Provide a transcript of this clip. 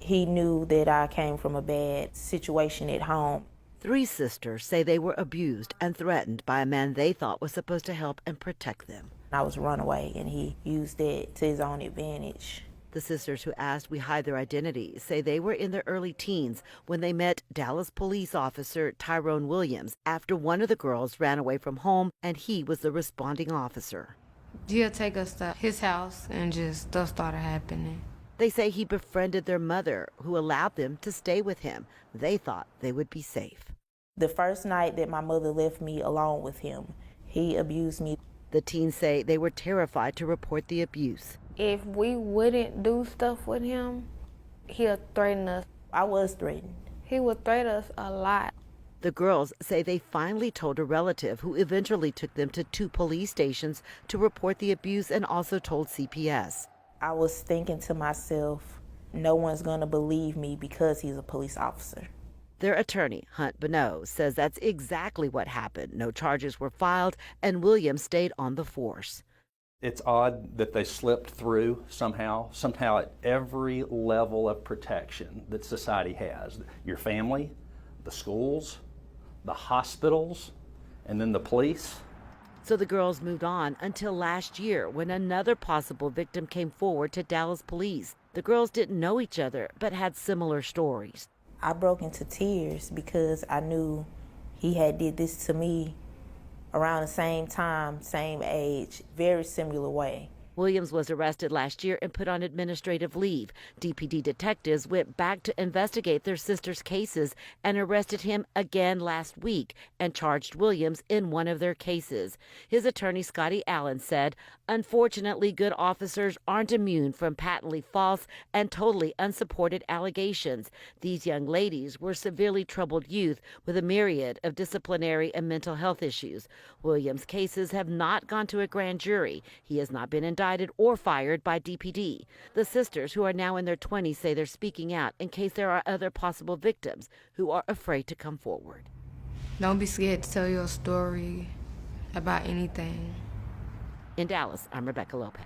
He knew that I came from a bad situation at home. 3 sisters say they were abused and threatened by a man they thought was supposed to help and protect them. I was a runaway, and he used that to his own advantage. The sisters who asked we hide their identities say they were in their early teens when they met Dallas police officer Tyrone Williams after one of the girls ran away from home and he was the responding officer. He'll take us to his house and just stuff started happening. They say he befriended their mother, who allowed them to stay with him. They thought they would be safe. The first night that my mother left me alone with him, he abused me. The teens say they were terrified to report the abuse. If we wouldn't do stuff with him, he'll threaten us. I was threatened. He would threaten us a lot. The girls say they finally told a relative who eventually took them to 2 police stations to report the abuse and also told CPS. I was thinking to myself, no one's going to believe me because he's a police officer. Their attorney, Hunt Bonneau, says that's exactly what happened. No charges were filed, and Williams stayed on the force. It's odd that they slipped through somehow at every level of protection that society has. Your family, the schools, the hospitals, and then the police. So the girls moved on until last year when another possible victim came forward to Dallas police. The girls didn't know each other but had similar stories. I broke into tears because I knew he had did this to me around the same time, same age, very similar way. Williams was arrested last year and put on administrative leave. DPD detectives went back to investigate their sister's cases and arrested him again last week and charged Williams in one of their cases. His attorney, Scotty Allen, said, "Unfortunately, good officers aren't immune from patently false and totally unsupported allegations. These young ladies were severely troubled youth with a myriad of disciplinary and mental health issues. Williams' cases have not gone to a grand jury. He has not been indicted or fired by DPD. The sisters, who are now in their 20s, say they're speaking out in case there are other possible victims who are afraid to come forward. Don't be scared to tell your story about anything. In Dallas, I'm Rebecca Lopez.